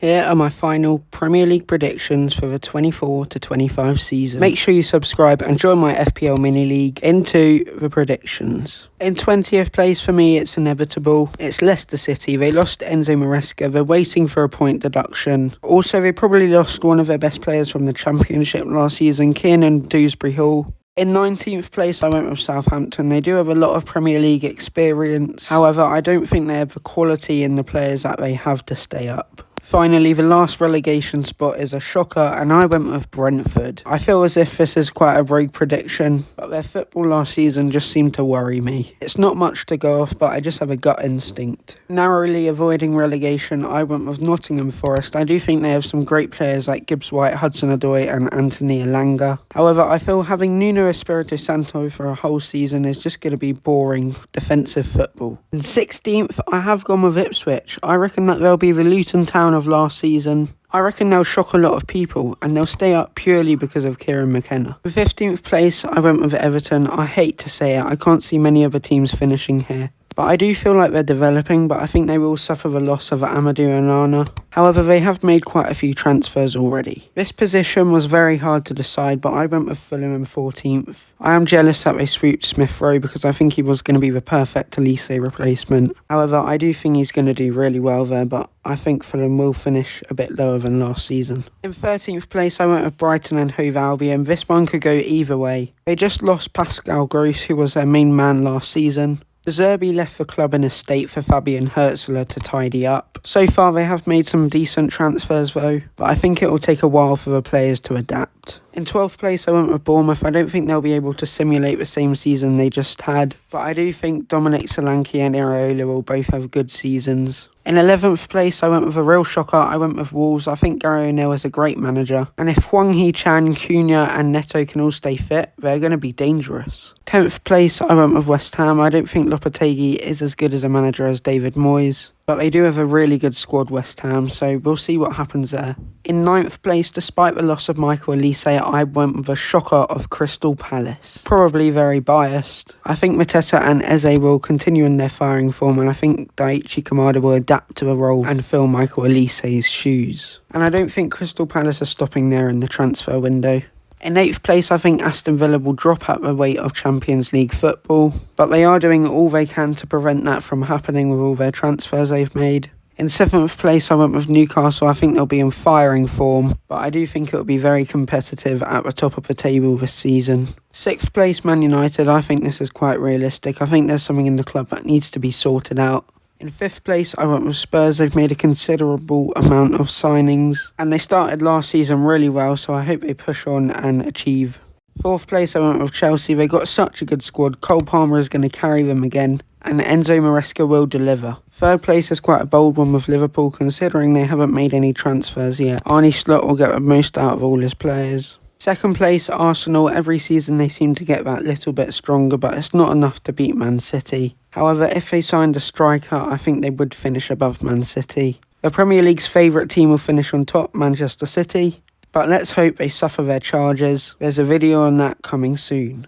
Here are my final Premier League predictions for the 24 to 25 season. Make sure you subscribe and join my FPL mini league into the predictions. In 20th place for me, it's inevitable. It's Leicester City. They lost Enzo Maresca. They're waiting for a point deduction. Also, they probably lost one of their best players from the Championship last season, Kiernan Dewsbury-Hall. In 19th place, I went with Southampton. They do have a lot of Premier League experience. However, I don't think they have the quality in the players that they have to stay up. Finally, the last relegation spot is a shocker, and I went with Brentford. I feel as if this is quite a rogue prediction, but their football last season just seemed to worry me. It's not much to go off, but I just have a gut instinct. Narrowly avoiding relegation, I went with Nottingham Forest. I do think they have some great players like Gibbs-White, Hudson-Odoi and Anthony Elanga. However, I feel having Nuno Espirito Santo for a whole season is just going to be boring defensive football. In 16th, I have gone with Ipswich. I reckon that they'll be the Luton Town of last season. I reckon they'll shock a lot of people and they'll stay up purely because of Kieran McKenna. For 15th place, I went with Everton. I hate to say it, I can't see many other teams finishing here. But I do feel like they're developing, but I think they will suffer the loss of Amadou Onana. However, they have made quite a few transfers already. This position was very hard to decide, but I went with Fulham in 14th. I am jealous that they swooped Smith Rowe because I think he was going to be the perfect Elise replacement. However, I do think he's going to do really well there, but I think Fulham will finish a bit lower than last season. In 13th place, I went with Brighton and Hove Albion. This one could go either way. They just lost Pascal Gross, who was their main man last season. De Zerbi left the club in a state for Fabian Herzler to tidy up. So far they have made some decent transfers though, but I think it will take a while for the players to adapt. In 12th place I went with Bournemouth. I don't think they'll be able to simulate the same season they just had, but I do think Dominic Solanke and Iraola will both have good seasons. In 11th place I went with a real shocker. I went with Wolves. I think Gary O'Neill is a great manager, and if Hwang Hee-chan, Cunha and Neto can all stay fit, they're going to be dangerous. 10th place I went with West Ham. I don't think Lopetegui is as good as a manager as David Moyes, but they do have a really good squad, West Ham, so we'll see what happens there. In 9th place, despite the loss of Michael Elise, I went with a shocker of Crystal Palace. Probably very biased. I think Mateta and Eze will continue in their firing form, and I think Daichi Kamada will adapt to the role and fill Michael Elise's shoes. And I don't think Crystal Palace are stopping there in the transfer window. In 8th place, I think Aston Villa will drop at the weight of Champions League football, but they are doing all they can to prevent that from happening with all their transfers they've made. In 7th place, I went with Newcastle. I think they'll be in firing form, but I do think it'll be very competitive at the top of the table this season. 6th place, Man United. I think this is quite realistic. I think there's something in the club that needs to be sorted out. In 5th place, I went with Spurs. They've made a considerable amount of signings, and they started last season really well, so I hope they push on and achieve. 4th place, I went with Chelsea. They got such a good squad. Cole Palmer is going to carry them again, and Enzo Maresca will deliver. 3rd place is quite a bold one with Liverpool, considering they haven't made any transfers yet. Arne Slot will get the most out of all his players. 2nd place, Arsenal. Every season they seem to get that little bit stronger, but it's not enough to beat Man City. However, if they signed a striker, I think they would finish above Man City. The Premier League's favourite team will finish on top, Manchester City, but let's hope they suffer their charges. There's a video on that coming soon.